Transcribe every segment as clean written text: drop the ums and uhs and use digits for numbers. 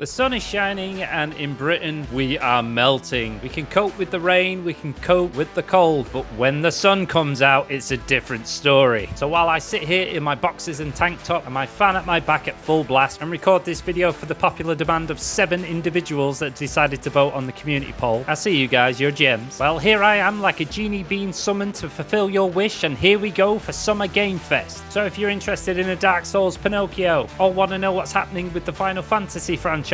The sun is shining, and in Britain we are melting. We can cope with the rain, we can cope with the cold, but when the sun comes out, it's a different story. So while I sit here in my boxers and tank top and my fan at my back at full blast and record this video for the popular demand of 7 individuals that decided to vote on the community poll, I see you guys, you're gems. Well, here I am like a genie being summoned to fulfill your wish, and here we go for Summer Game Fest. So if you're interested in a Dark Souls Pinocchio, or want to know what's happening with the Final Fantasy franchise,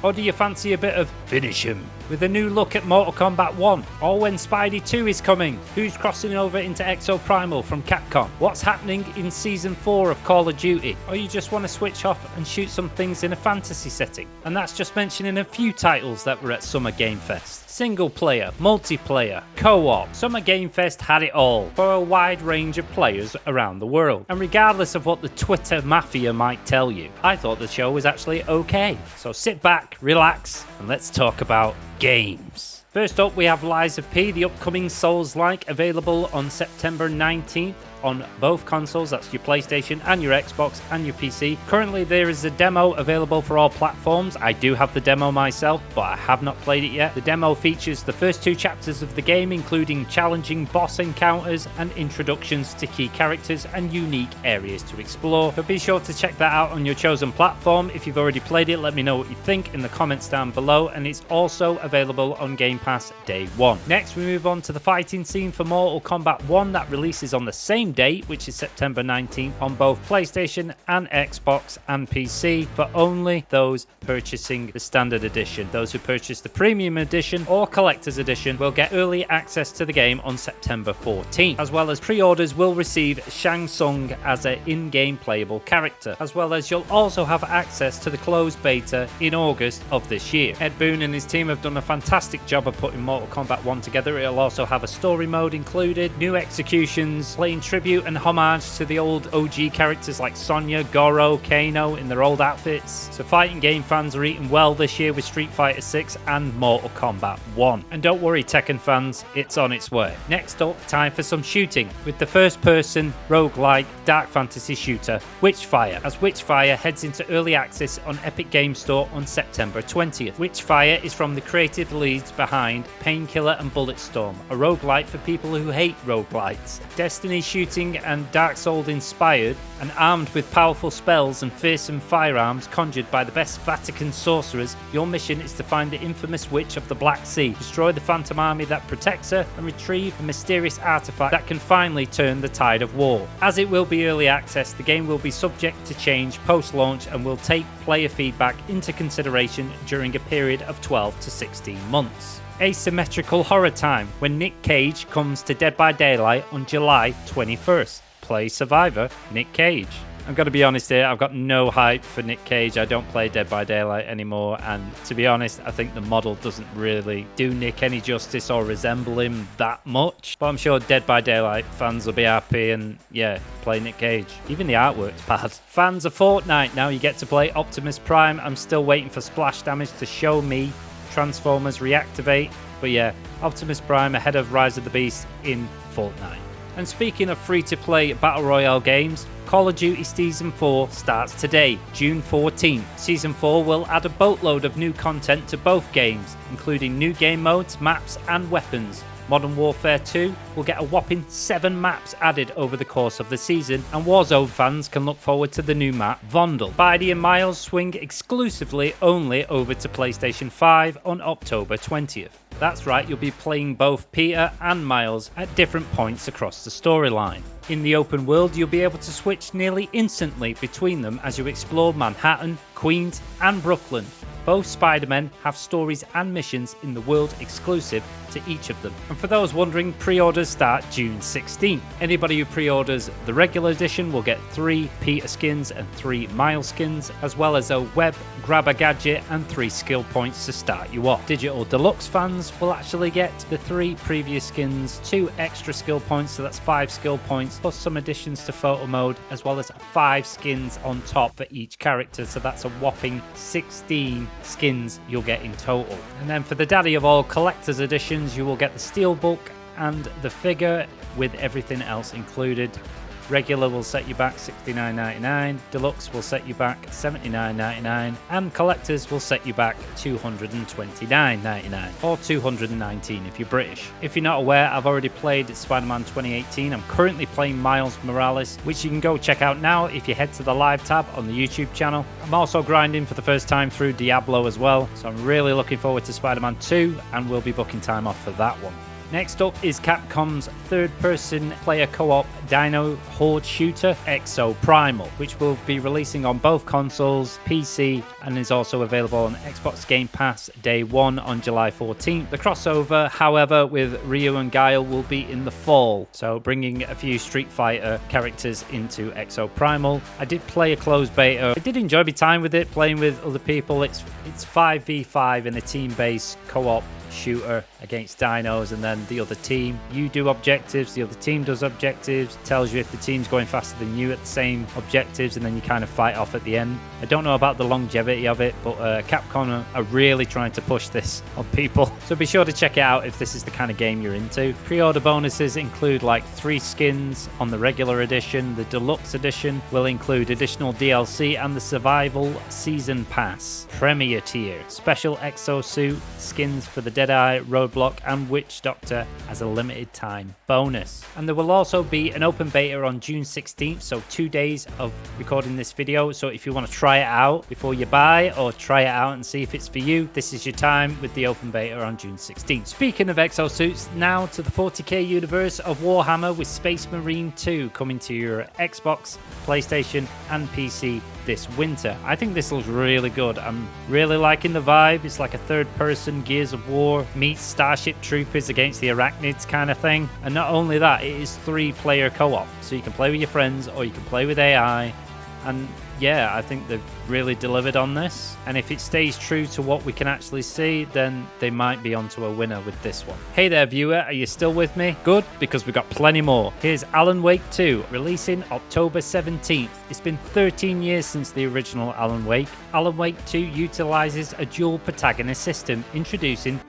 or do you fancy a bit of finish him with a new look at Mortal Kombat 1, or when Spidey 2 is coming, who's crossing over into Exoprimal from Capcom, what's happening in Season 4 of Call of Duty, or you just want to switch off and shoot some things in a fantasy setting. And that's just mentioning a few titles that were at Summer Game Fest. Single player, multiplayer, co-op. Summer Game Fest had it all for a wide range of players around the world. And regardless of what the Twitter mafia might tell you, I thought the show was actually okay. So sit back, relax, and let's talk about games. First up, we have Lies of P, the upcoming Souls-like, available on September 19th. On both consoles, that's your PlayStation and your Xbox and your PC. Currently there is a demo available for all platforms. I do have the demo myself, but I have not played it yet. The demo features the first 2 chapters of the game, including challenging boss encounters and introductions to key characters and unique areas to explore. So be sure to check that out on your chosen platform. If you've already played it, let me know what you think in the comments down below, and it's also available on Game Pass day 1. Next, we move on to the fighting scene for Mortal Kombat 1 that releases on the same date, which is September 19th, on both PlayStation and Xbox and PC, for only those purchasing the standard edition. Those who purchase the premium edition or collector's edition will get early access to the game on September 14th, as well as pre-orders will receive Shang Tsung as an in-game playable character, as well as you'll also have access to the closed beta in August of this year. Ed Boon and his team have done a fantastic job of putting Mortal Kombat 1 together. It'll also have a story mode included, new executions, playing tribute and homage to the old OG characters like Sonya, Goro, Kano in their old outfits. So fighting game fans are eating well this year with Street Fighter 6 and Mortal Kombat 1. And don't worry Tekken fans, it's on its way. Next up, time for some shooting, with the first person roguelike dark fantasy shooter Witchfire, as Witchfire heads into early access on Epic Games Store on September 20th. Witchfire is from the creative leads behind Painkiller and Bulletstorm, a roguelite for people who hate roguelites. Destiny shooting and Dark Souls inspired, and armed with powerful spells and fearsome firearms conjured by the best Vatican sorcerers, your mission is to find the infamous Witch of the Black Sea, destroy the Phantom Army that protects her, and retrieve a mysterious artifact that can finally turn the tide of war. As it will be early access, the game will be subject to change post-launch and will take player feedback into consideration during a period of 12 to 16 months. Asymmetrical horror time, when Nick Cage comes to Dead by Daylight on July 21st. Play Survivor Nick Cage. I'm going to be honest here, I've got no hype for Nick Cage. I don't play Dead by Daylight anymore, and to be honest, I think the model doesn't really do Nick any justice or resemble him that much. But I'm sure Dead by Daylight fans will be happy and yeah, play Nick Cage. Even the artwork's bad. Fans of Fortnite, now you get to play Optimus Prime. I'm still waiting for Splash Damage to show me Transformers reactivate, but yeah, Optimus Prime ahead of Rise of the Beast in Fortnite. And speaking of free-to-play Battle Royale games, Call of Duty Season 4 starts today, June 14th. Season 4 will add a boatload of new content to both games, including new game modes, maps and weapons. Modern Warfare 2 will get a whopping 7 maps added over the course of the season, and Warzone fans can look forward to the new map Vondel. Spidey and Miles swing exclusively only over to PlayStation 5 on October 20th. That's right, you'll be playing both Peter and Miles at different points across the storyline. In the open world, you'll be able to switch nearly instantly between them as you explore Manhattan, Queens and Brooklyn. Both Spider-Men have stories and missions in the world exclusive to each of them. And for those wondering, pre-orders start June 16th. Anybody who pre-orders the regular edition will get 3 Peter skins and 3 Miles skins, as well as a web grabber gadget and 3 skill points to start you off. Digital Deluxe fans will actually get the 3 previous skins, 2 extra skill points, so that's 5 skill points, plus some additions to photo mode, as well as 5 skins on top for each character, so that's a whopping 16 skins you'll get in total. And then for the daddy of all collector's editions, you will get the steelbook and the figure with everything else included. Regular will set you back $69.99, Deluxe will set you back $79.99, and Collectors will set you back $229.99, or $219 if you're British. If you're not aware, I've already played Spider-Man 2018. I'm currently playing Miles Morales, which you can go check out now if you head to the live tab on the YouTube channel. I'm also grinding for the first time through Diablo as well, so I'm really looking forward to Spider-Man 2, and we'll be booking time off for that one. Next up is Capcom's third-person player co-op Dino Horde shooter, Exo Primal, which will be releasing on both consoles, PC, and is also available on Xbox Game Pass Day 1 on July 14th. The crossover, however, with Ryu and Guile will be in the fall, so bringing a few Street Fighter characters into Exo Primal. I did play a closed beta. I did enjoy my time with it, playing with other people. It's 5v5 in a team-based co-op shooter against dinos, and then the other team, you do objectives, the other team does objectives, tells you if the team's going faster than you at the same objectives, and then you kind of fight off at the end. I don't know about the longevity of it, but Capcom are really trying to push this on people, so be sure to check it out if this is the kind of game you're into. Pre-order bonuses include like 3 skins on the regular edition. The deluxe edition will include additional DLC and the survival season pass. Premier tier, special exosuit, skins for the Deadeye, Roadblock, and Witch Doctor as a limited time bonus. And there will also be an open beta on June 16th, so 2 days of recording this video. So if you want to try it out before you buy, or try it out and see if it's for you, this is your time with the open beta on June 16th. Speaking of exosuits, now to the 40k universe of Warhammer, with Space Marine 2 coming to your Xbox, PlayStation, and PC this winter. I think this looks really good. I'm really liking the vibe. It's like a third-person Gears of War meets Starship Troopers against the Arachnids kind of thing. And not only that, it is 3-player co-op, so you can play with your friends or you can play with AI. And yeah, I think they've really delivered on this. And if it stays true to what we can actually see, then they might be onto a winner with this one. Hey there, viewer, are you still with me? Good, because we've got plenty more. Here's Alan Wake 2, releasing October 17th. It's been 13 years since the original Alan Wake. Alan Wake 2 utilizes a dual protagonist system, introducing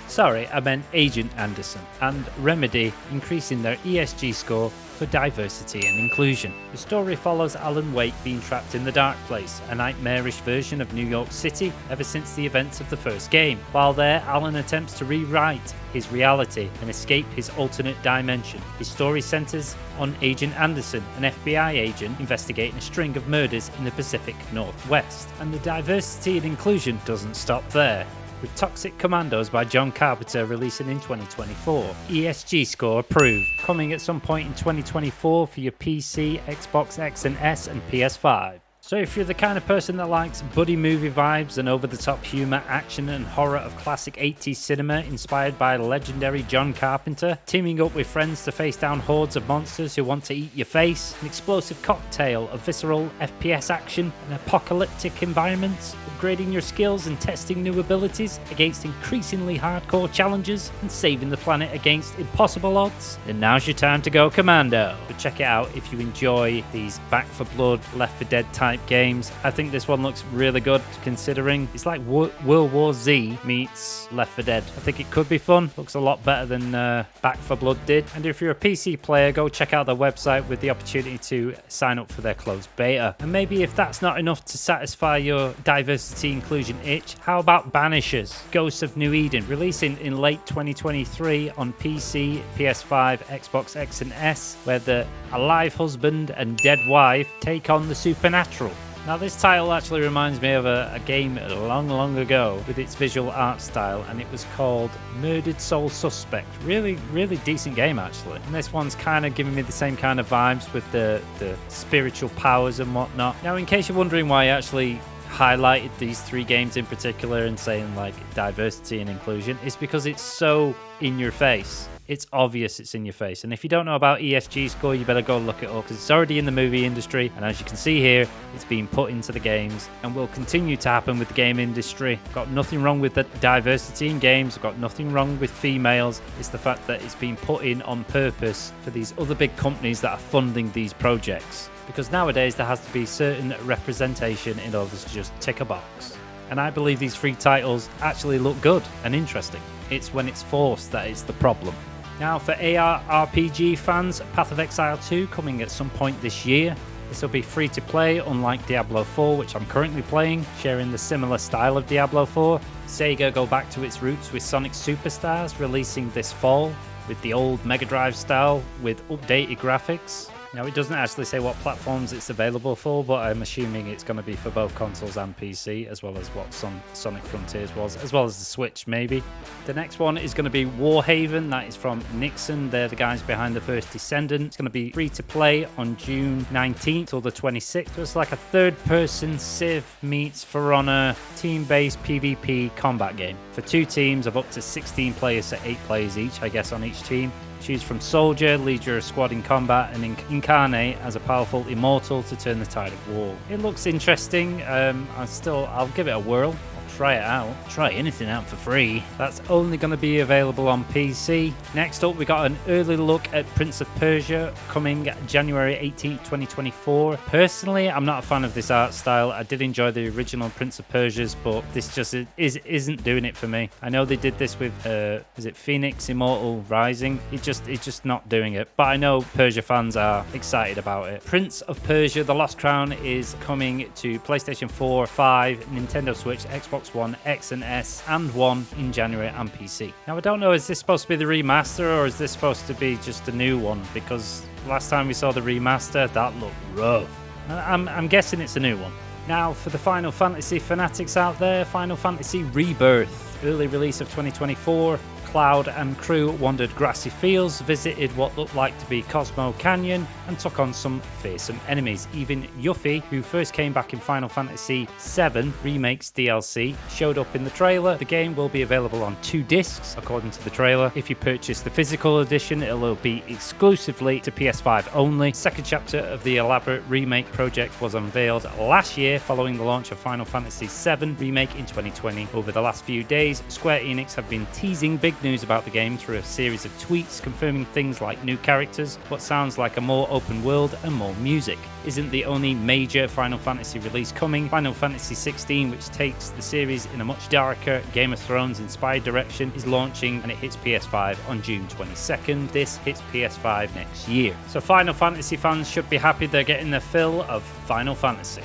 Sorry, I meant Agent Anderson, and Remedy increasing their ESG score for diversity and inclusion. The story follows Alan Wake being trapped in the Dark Place, a nightmarish version of New York City ever since the events of the first game. While there, Alan attempts to rewrite his reality and escape his alternate dimension. His story centers on Agent Anderson, an FBI agent investigating a string of murders in the Pacific Northwest. And the diversity and inclusion doesn't stop there, with Toxic Commandos by John Carpenter releasing in 2024. ESG score approved, coming at some point in 2024 for your PC, Xbox X and S, and PS5. So if you're the kind of person that likes buddy movie vibes and over-the-top humour, action and horror of classic 80s cinema inspired by legendary John Carpenter, teaming up with friends to face down hordes of monsters who want to eat your face, an explosive cocktail of visceral FPS action and apocalyptic environments, upgrading your skills and testing new abilities against increasingly hardcore challenges, and saving the planet against impossible odds, then now's your time to go commando. But check it out if you enjoy these Back 4 Blood, Left 4 Dead type games. I think this one looks really good, considering it's like World War Z meets Left 4 Dead. I think it could be fun. Looks a lot better than Back 4 Blood did. And if you're a PC player, go check out their website with the opportunity to sign up for their closed beta. And maybe if that's not enough to satisfy your diversity inclusion itch, how about Banishers, Ghosts of New Eden, releasing in late 2023 on PC, PS5, Xbox X and S, where the alive husband and dead wife take on the supernatural. Now this title actually reminds me of a game long ago with its visual art style, and it was called Murdered Soul Suspect. Really decent game actually. And this one's kind of giving me the same kind of vibes with the spiritual powers and whatnot. Now in case you're wondering why I actually highlighted these 3 games in particular and saying like diversity and inclusion, it's because it's so in your face. It's obvious it's in your face. And if you don't know about ESG score, you better go look it up, because it's already in the movie industry. And as you can see here, it's being put into the games and will continue to happen with the game industry. Got nothing wrong with the diversity in games. Got nothing wrong with females. It's the fact that it's being put in on purpose for these other big companies that are funding these projects. Because nowadays there has to be certain representation in order to just tick a box. And I believe these 3 titles actually look good and interesting. It's when it's forced that it's the problem. Now for ARPG fans, Path of Exile 2 coming at some point this year. This will be free to play, unlike Diablo 4, which I'm currently playing, sharing the similar style of Diablo 4. Sega go back to its roots with Sonic Superstars, releasing this fall with the old Mega Drive style with updated graphics. Now, it doesn't actually say what platforms it's available for, but I'm assuming it's going to be for both consoles and PC, as well as what Sonic Frontiers was, as well as the Switch, maybe. The next one is going to be Warhaven. That is from Nixon. They're the guys behind the first Descendant. It's going to be free to play on June 19th till the 26th. So it's like a third-person Civ meets For Honor team-based PvP combat game. For 2 teams of up to 16 players, so 8 players each, I guess, on each team. Choose from Soldier, lead your squad in combat, and incarnate as a powerful immortal to turn the tide of war. It looks interesting. I'll give it a whirl. Try it out. Try anything out for free. That's only going to be available on PC. Next up, we got an early look at Prince of Persia coming January 18th, 2024. Personally, I'm not a fan of this art style. I did enjoy the original Prince of Persia's, but this just isn't doing it for me. I know they did this with, is it Phoenix Immortal Rising? It's just not doing it. But I know Persia fans are excited about it. Prince of Persia: The Lost Crown is coming to PlayStation 4, 5, Nintendo Switch, Xbox One, X and S, and One in January and PC. Now, I don't know, is this supposed to be the remaster or is this supposed to be just a new one? Because last time we saw the remaster, that looked rough. I'm guessing it's a new one. Now, for the Final Fantasy fanatics out there, Final Fantasy Rebirth, early release of 2024. Cloud and crew wandered grassy fields, visited what looked like to be Cosmo Canyon, and took on some fearsome enemies. Even Yuffie, who first came back in Final Fantasy VII Remake's DLC, showed up in the trailer. The game will be available on 2 discs, according to the trailer. If you purchase the physical edition, it will be exclusively to PS5 only. Second chapter of the elaborate remake project was unveiled last year following the launch of Final Fantasy VII Remake in 2020. Over the last few days, Square Enix have been teasing big news about the game through a series of tweets confirming things like new characters, what sounds like a more open world, and more music. Isn't the only major Final Fantasy release coming. Final Fantasy 16, which takes the series in a much darker Game of Thrones inspired direction, is launching and it hits PS5 on June 22nd. This hits PS5 next year. So Final Fantasy fans should be happy they're getting their fill of Final Fantasy.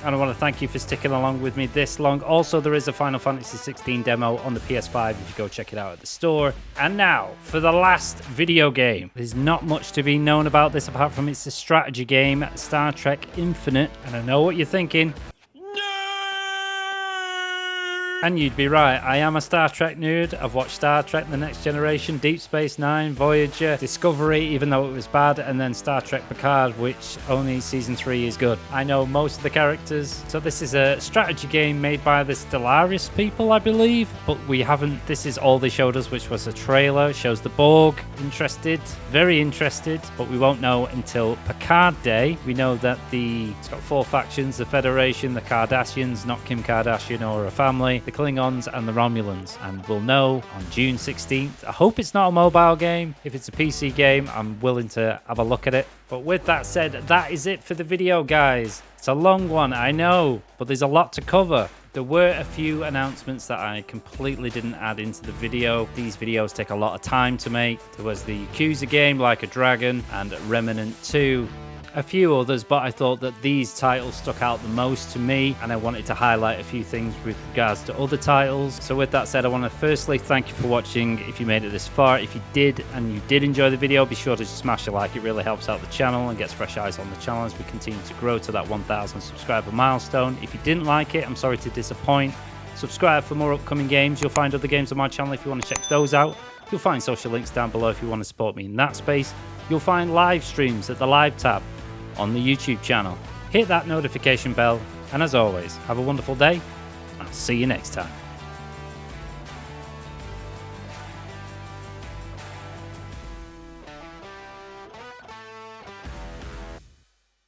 And I want to thank you for sticking along with me this long. Also, there is a Final Fantasy 16 demo on the PS5 if you go check it out at the store. And now, for the last video game. There's not much to be known about this apart from it's a strategy game, Star Trek Infinite. And I know what you're thinking. And you'd be right, I am a Star Trek nerd. I've watched Star Trek The Next Generation, Deep Space Nine, Voyager, Discovery, even though it was bad, and then Star Trek Picard, which only Season 3 is good. I know most of the characters. So this is a strategy game made by the Stellaris people, I believe, but we haven't, this is all they showed us, which was a trailer. It shows the Borg, interested, very interested, but we won't know until Picard Day. We know that it's got 4 factions, the Federation, the Kardashians, not Kim Kardashian or her family, the Klingons and the Romulans, and we'll know on June 16th. I hope it's not a mobile game. If it's a PC game, I'm willing to have a look at it. But with that said, that is it for the video, guys. It's a long one, I know, but there's a lot to cover. There were a few announcements that I completely didn't add into the video. These videos take a lot of time to make. There was the Yakuza game, Like a Dragon, and Remnant 2. A few others, but I thought that these titles stuck out the most to me, and I wanted to highlight a few things with regards to other titles. So with that said, I want to firstly thank you for watching. If you made it this far, if you did and you did enjoy the video, be sure to smash a like. It really helps out the channel and gets fresh eyes on the channel as we continue to grow to that 1,000 subscriber milestone. If you didn't like it, I'm sorry to disappoint. Subscribe for more upcoming games. You'll find other games on my channel if you want to check those out. You'll find social links down below if you want to support me in that space. You'll find live streams at the live tab on the YouTube channel. Hit that notification bell, and as always, have a wonderful day. I'll see you next time.